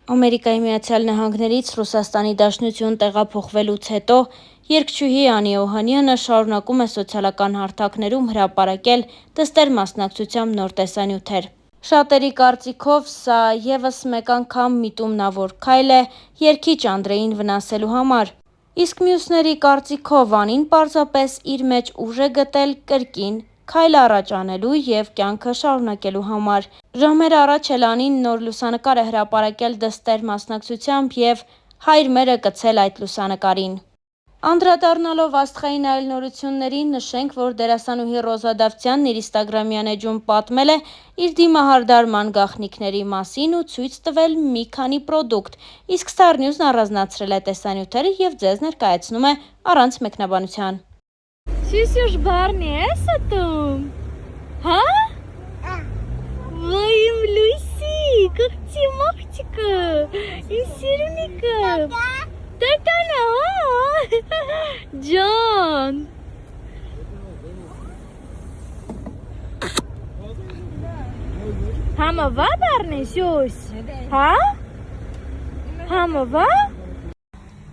Ամերիկայի Միացյալ Նահանգներից Ռուսաստանի Դաշնություն տեղափոխվելուց հետո երգչուհի Անի Օհանյանը շարունակում է սոցիալական հարթակներում հրապարակել դստեր մասնակցությամբ նոր տեսանյութեր։ Շատերի կարծիքով սա ևս մեկ անգամ միտումնավոր քայլ է երգիչ Անդրեին վնասելու համար։ Իսկ մյուսների կարծիքով Անին պարզապես իր մեջ ուժ է գտել կրկին քայլ առաջ անելու և կյանքը շարունակելու համար։ Ժամեր առաջ էլ Անին նոր լուսանկար է հրապարակել դստեր մասնակցությամբ և «Հայր մերը» կցել այդ լուսանկարին։ Անդրադառնալով աստղային այլ նորություններին, նշենք, որ դերասանուհի Ռոզա Դավթյանն իր ինստագրամյան էջում պատմել է իր դիմահարդարման գաղտնիքների մասին ու ցույց տվել մի քանի պրոդուկտ, իսկ Star News-ն առանձնացրել է տեսանյութերը և ձեզ ներկայացնում է առանց մեկնաբանության։ Սյուսյուշ բառնի ես ատում, հա? Վայ իմ Լույսի, կղծի մաղջիկը, իմ սիրունիկը, տետանա, հա? Ջան։ Համովա բառնի սյուս, հա? Համովա?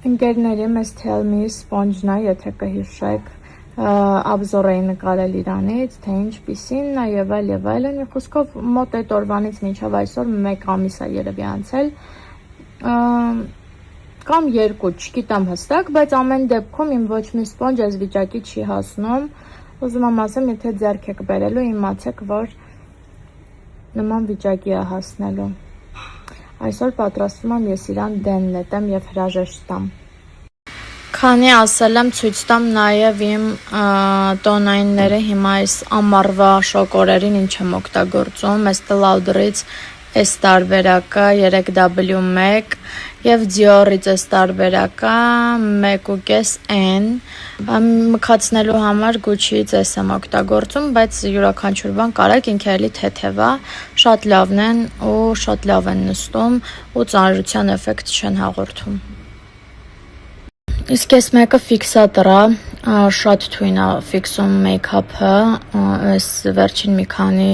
Ընկերների մեզ Tell Me Sponge-ն է, եթե կհիշեք, աբզոր էի նկարել իրանից, թե ինչպիսին է և այլն, մի խոսքով մոտ այդ օրվանից մինչև այսօր 1 ամիս է երևի անցել, կամ 2, չգիտեմ հստակ, բայց ամեն դեպքում իմ ոչ մի սպոնջ այս վիճակի չի հասնում, ուզում եմ ասեմ, եթե ձեռք եք բերելու, իմացեք, որ նման վիճակի է հասնելու։ Այսօր պատրաստվում եմ ես իրան դեն նետեմ և հրաժեշտ տամ։ Քանի ասել եմ, ցույց տամ նաև իմ տոնայինները, հիմա այս ամառվա շոկ օրերին ինչ եմ օգտագործում, Estée Lauderից այս տարբերակը 3W1 և Dior-ից այս տարբերակը 1.5N, մքացնելու համար Gucci-ից այս եմ օգտագործում, բայց յուրաքանչյուր բան կարեք, ինքը էլի թեթև է, շատ լավն են ու շատ լավ են նստում ու ծանրության էֆեկտ չեն հաղորդում։ Իսկ այս մեկը ֆիքսատոր է, շատ թույն է ֆիքսում մեյքափը, այս վերջին մի քանի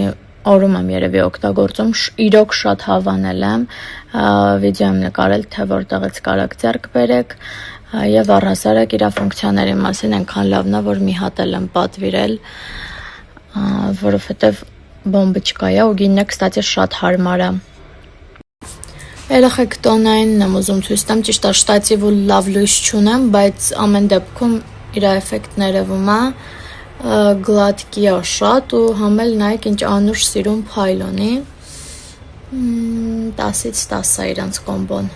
օրում եմ երևի օգտագործում, իրոք շատ հավանել եմ, վիդեո եմ նկարել, թե որտեղից կարաք ձեռք բերեք և առհասարակ իր ֆունկցիաների մասին այնքան լավն է, որ մի հատ էլ եմ պատվիրել, որովհետև բոմբոչկա է ու գինն է, կստացի շատ հարմար է։ Երեխեք տոնայինն եմ ուզում ցույց տամ, ճիշտ է շտատիվ ու լավ լույս չունեմ, բայց ամեն դեպքում իր էֆեկտն երևում է, գլատկի է շատ ու համել նայեք ինչ անուշ սիրուն փայլ ունի, 10-ից 10 է իրանց կոմբոն։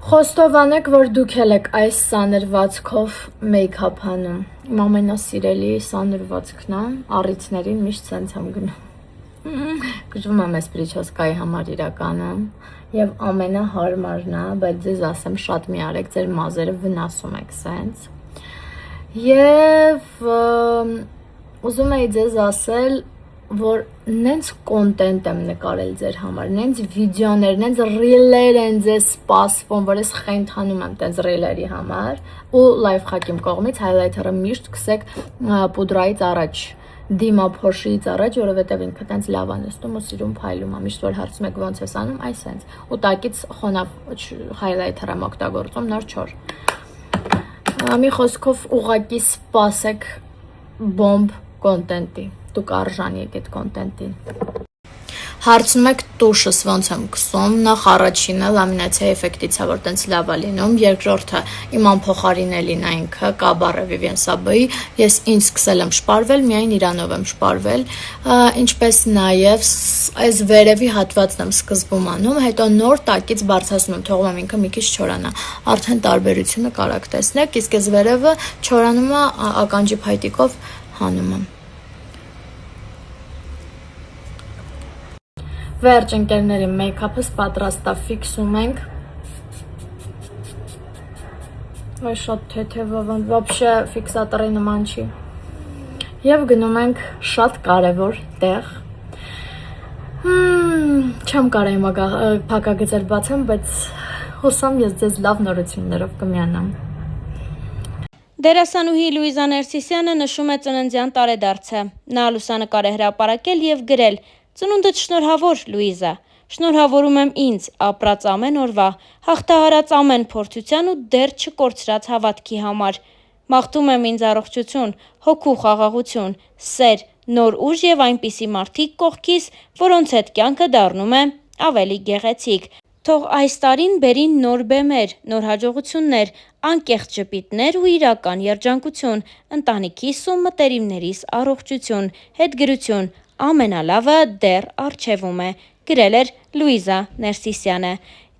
Խոստովանեք, որ դուք էլ եք այս սանրվածքով մեյքափ անում, իմ ամենասիրելի սանրվածքն է, առիթներին միշտ սենց եմ գնում։ Գժվում եմ այս պրիչոսկայի համար իրականում և ամենահարմարն է, բայց ձեզ ասեմ շատ մի արեք, ձեր մազերը վնասում եք սենց։ Եվ ուզում էի ձեզ ասել, որ նենց կոնտենտ եմ նկարել ձեր համար, նենց վիդեոներ, նենց ռիլեր են ձեզ սպասվում, որ ես խենթանում եմ տենց ռիլերի համար ու լայվ խակիմ կողմից հայլայթերը միշտ կսեք պուդրայից առաջ, դիմափոշիից առաջ, որովհետև ինքը տենց լավ է նստում ու սիրուն փայլում է, միշտ որ հարցում եք ոնց ես անում, այս հենց, ու տակից խոնավ հայլայթեր եմ օգտագործում, նոր չոր։ Մի խոսքով ուղղակի սպասեք բոմբ կոնտենտի, դուք արժանի եք այդ կոնտենտին։ Հարցնում եք տուշս ոնց եմ կսում, նախ առաջինը լամինացիա էֆեկտից է, որ տենց լավ է լինում, երկրորդը իմ անփոխարինելին է ինքը, Cabaret Vivien Sabé-ի, ես ինձ սկսել եմ շպարվել, միայն իրանով եմ շպարվել, ինչպես նաև այս վերևի հատվածն եմ սկզբում անում, հետո նոր տակից բարձրացնում եմ, թողում եմ ինքը մի քիչ չորանա, արդեն տարբերությունը կարաք տեսնեք, իսկ այս վերևը չորանումը ականջի փայտիկով հանում եմ։ Վերջ ընկերների մեյքափս պատրաստ է, ֆիքսում ենք, այ շատ թեթևով եմ, ոբշե ֆիքսատորի նման չի, և գնում ենք շատ կարևոր տեղ, չեմ կարա հիմա փակագծեր բացեմ, բայց հուսամ ես ձեզ լավ նորություններով կմիանամ։ Դերասանուհի Լուիզա Ներսիսյանը նշում է ծննդյան տարեդարձը, նա լուսանկար է հրապարակել և գրել. «Ծնունդդ շնորհավոր, Լուիզա, Շնորհավորում եմ ինձ ապրած ամեն օրվա, հաղթահարած ամեն փորձության ու դեռ չկորցրած հավատքի համար։ Մաղթում եմ ինձ առողջություն, հոգու խաղաղություն, սեր, նոր ուժ եւ այնպիսի մարդիկ կողքիս, որոնց հետ կյանքը դառնում է ավելի գեղեցիկ։ Թող այս տարին բերի նոր բեմեր, նոր հաջողություններ, անկեղծ ժպիտներ ու իրական երջանկություն, ընտանիքիս ու մտերիմներիս առողջություն, հետգրություն, ամենալավը դեռ առջևում է, գրել էր Լուիզա Ներսիսյանը։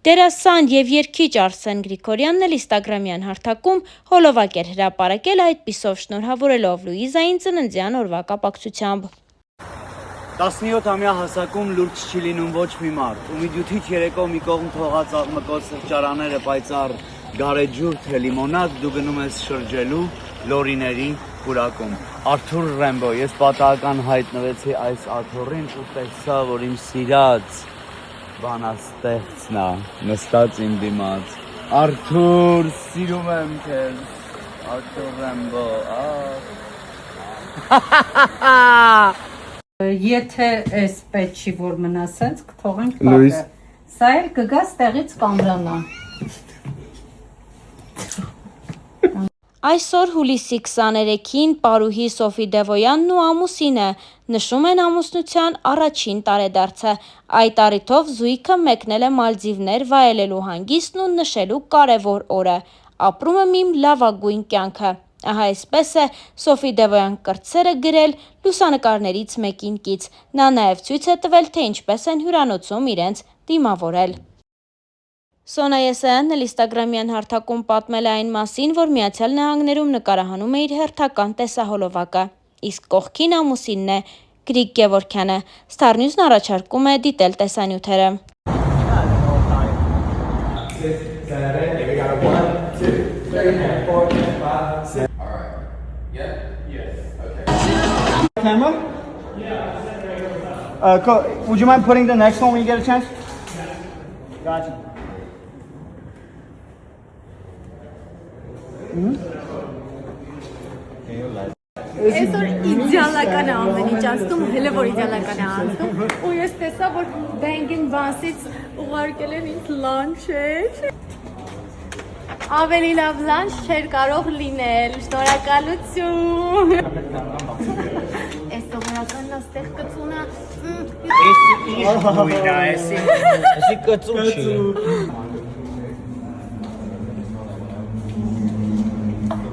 Դերասան եւ երգիչ Արսեն Գրիգորյանն էլ Instagram-յան հարթակում հոլովակ էր հրապարակել, այդպիսով շնորհավորելով Լուիզային ծննդյան օրվա կապակցությամբ։ 17-ամյա հասակում լուրջ չի լինում ոչ մի մարդ, ու մի դյութիչ երեկո մի կողմ թողած աղմկոտ սրճարանները պայծառ գարեջուր թե լիմոնադ, դու գնում ես շրջելու լորիների պուրակում։ Արթուր Ռեմբո, ես պատահական հայտնվեցի այս աթոռին ու տեսա, որ իմ սիրած բանաստեղծն է նստած իմ դիմաց։ Արթուր, սիրում եմ քեզ, Արթուր Ռեմբո, Եթե այս պետք չի որ մնա սենց կթողենք պատը։ Սա էլ կգա ստեղից կամրանա։ Այսօր հուլիսի 23-ին պարուհի Սոֆի Դևոյանն ու ամուսինը նշում են ամուսնության առաջին տարեդարձը։ Այդ առիթով զույգը մեկնել է Մալդիվներ վայելելու հանգիստն ու նշելու կարևոր օրը։ Ապրում եմ իմ լավագույն կյանքը։ Ահա այսպես է Սոֆի Դևոյան կրտսերը գրել լուսանկարներից մեկին կից։ Նա նաև ցույց է տվել, թե ինչպես են հյուրանոցում իրենց դիմավորել։ Սոնա Եսայանն էլ Instagram-յան հարթակում պատմել է այն մասին, որ Միացյալ Նահանգներում նկարահանում է իր հերթական տեսահոլովակը, իսկ կողքին ամուսինն է Գրիգ Գևորգյանը։ Star News-ն առաջարկում է դիտել տեսանյութերը։ Camera? Would you mind putting the next one when you get a chance? Gotcha. Այսօր իդեալական է ամեն ինչ անցնում, հələ որ իդեալական է անցնում, ու ես տեսա, որ Bang & Bounce-ից ուղարկել են ինձ լանչեր։ Ավելի լավ լանչ չէր կարող լինել, շնորհակալություն։ Այս սովորական լաստեղ կծունը։ Էսի կծու չի։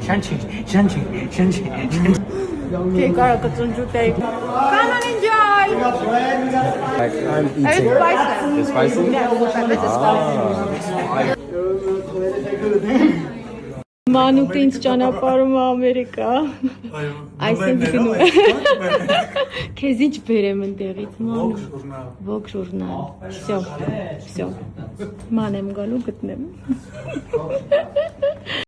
Շանչի։ Չէ կարա կծուն ջուտեի։ Come on enjoy. I'm eating. It's spicy. Մանուկը ինձ ճանապարհում է Ամերիկա։ Այսինքն գնում է։ Քեզ ինչ բերեմ ընդեղից, մանուկ։ Ոգ ժուրնալ։ Всё։ Ման եմ գալու գտնեմ։